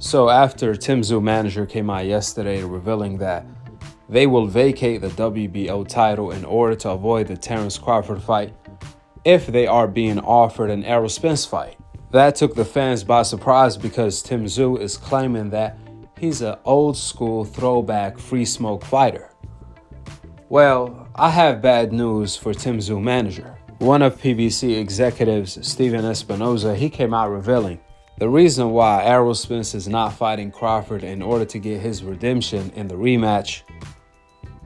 So after Tszyu manager came out yesterday revealing that they will vacate the WBO title in order to avoid the Terence Crawford fight if they are being offered an Errol Spence fight. That took the fans by surprise because Tszyu is claiming that he's an old school throwback free smoke fighter. Well, I have bad news for Tszyu manager. One of PBC executives, Stephen Espinoza, he came out revealing the reason why Errol Spence is not fighting Crawford in order to get his redemption in the rematch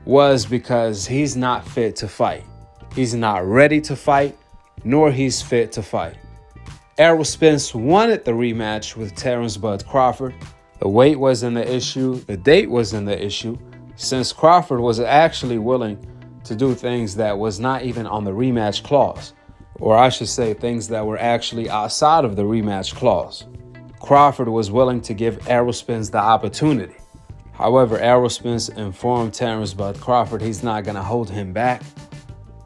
was because he's not fit to fight. He's not ready to fight, nor he's fit to fight. Errol Spence wanted the rematch with Terence Crawford. The weight wasn't the issue, the date wasn't the issue, since Crawford was actually willing to do things that was not even on the rematch clause, or I should say things that were actually outside of the rematch clause. Crawford was willing to give Errol Spence the opportunity. However, Errol Spence informed Terence Crawford he's not going to hold him back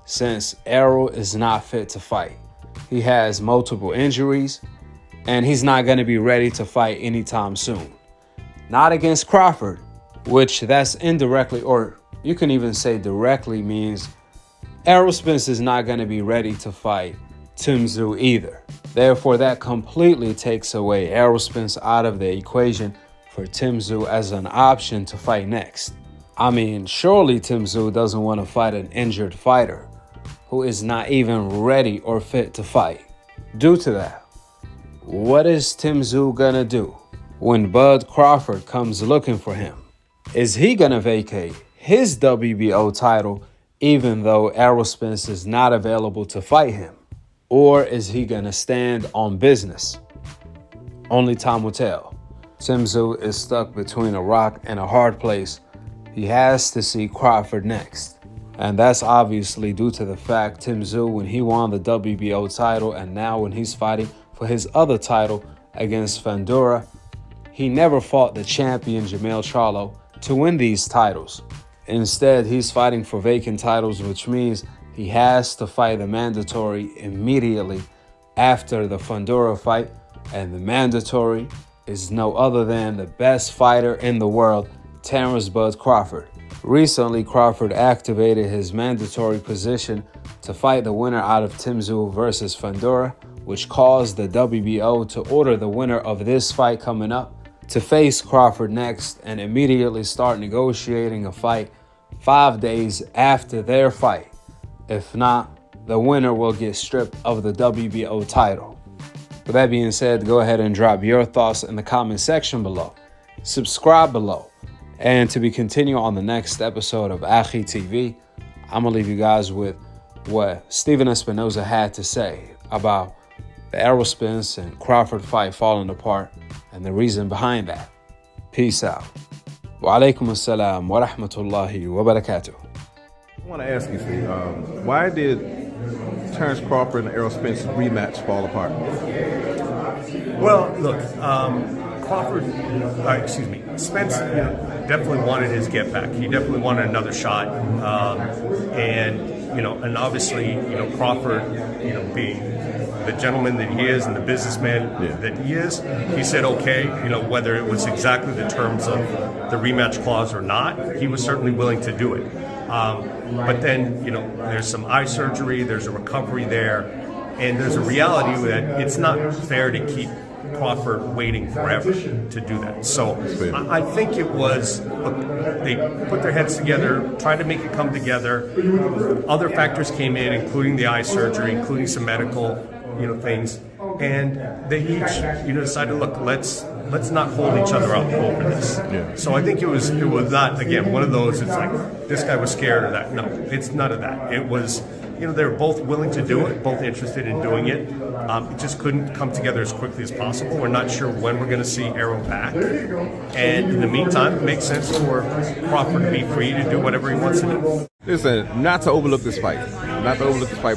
since Errol is not fit to fight. He has multiple injuries and he's not going to be ready to fight anytime soon. Not against Crawford, which that's indirectly, or you can even say directly, means Errol Spence is not going to be ready to fight Tszyu either. Therefore, that completely takes away Errol Spence out of the equation for Tszyu as an option to fight next. I mean, surely Tszyu doesn't want to fight an injured fighter who is not even ready or fit to fight. Due to that, what is Tszyu gonna do when Bud Crawford comes looking for him? Is he gonna vacate his WBO title even though Errol Spence is not available to fight him? Or is he gonna stand on business? Only time will tell. Tszyu is stuck between a rock and a hard place. He has to see Crawford next. And that's obviously due to the fact Tszyu, when he won the WBO title and now when he's fighting for his other title against Fundora, he never fought the champion Jermell Charlo to win these titles. Instead, he's fighting for vacant titles, which means he has to fight the mandatory immediately after the Fundora fight, and the mandatory is no other than the best fighter in the world, Terence Crawford. Recently, Crawford activated his mandatory position to fight the winner out of Tszyu versus Fundora, which caused the WBO to order the winner of this fight coming up to face Crawford next and immediately start negotiating a fight 5 days after their fight. If not, the winner will get stripped of the WBO title. With that being said, go ahead and drop your thoughts in the comment section below. Subscribe below. And to be continued on the next episode of Akhi TV, I'm going to leave you guys with what Stephen Espinoza had to say about the Errol Spence and Crawford fight falling apart and the reason behind that. Peace out. Wa alaikum assalam wa rahmatullahi wa barakatuh. I want to ask you, Steve, why did Terence Crawford and Errol Spence rematch fall apart? Well, look, Spence definitely wanted his get back. He definitely wanted another shot, and obviously, Crawford, being the gentleman that he is and the businessman that he is, he said, okay, whether it was exactly the terms of the rematch clause or not, he was certainly willing to do it. But then, there's some eye surgery, there's a recovery there, and there's a reality that it's not fair to keep Crawford waiting forever to do that. So I think it was, look, they put their heads together, tried to make it come together. Other factors came in, including the eye surgery, including some medical, things, and they each, decided, look, let's not hold each other up over this. Yeah. So I think it was not, again, one of those, it's like, this guy was scared of that. No, it's none of that. It was, they were both willing to do it, both interested in doing it. It just couldn't come together as quickly as possible. We're not sure when we're going to see Errol back. And in the meantime, it makes sense for Crawford to be free to do whatever he wants to do. Listen, not to overlook this fight,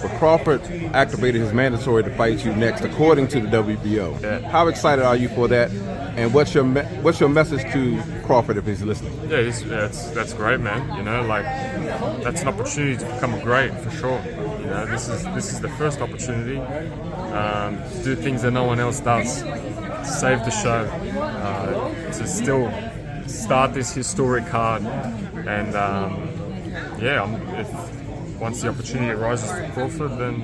but Crawford activated his mandatory to fight you next, according to the WBO. Yeah. How excited are you for that? And what's your message to Crawford if he's listening? Yeah, that's great, man. That's an opportunity to become great for sure. This is the first opportunity to do things that no one else does, to save the show. to still start this historic card, and if once the opportunity arises for Crawford, then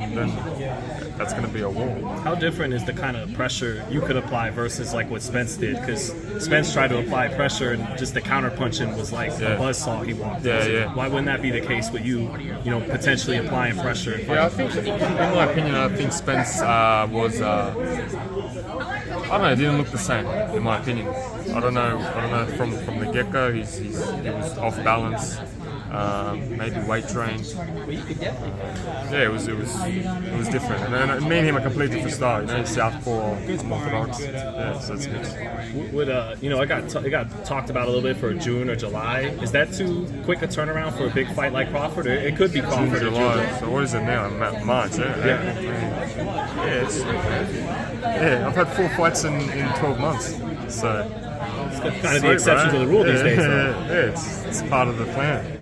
that's going to be a war. How different is the kind of pressure you could apply versus like what Spence did? Because Spence tried to apply pressure and just the counter punching was like a buzzsaw he walked into. Yeah. Why wouldn't that be the case with you know, potentially applying pressure? Yeah, I think, in my opinion, I think Spence was. I don't know. It didn't look the same, in my opinion. I don't know. From the get-go, he was off balance. Maybe weight trained. It was different. And me and him are completely different style. You know, he's southpaw, I'm orthodox. Yeah, so it's mixed. Would it got talked about a little bit for June or July. Is that too quick a turnaround for a big fight like Crawford? Or it could be Crawford June, or July. June. So what is it now? March. I've had 4 fights in 12 months. So It's kind of the exception to the rule these days. Though. Yeah, it's part of the plan.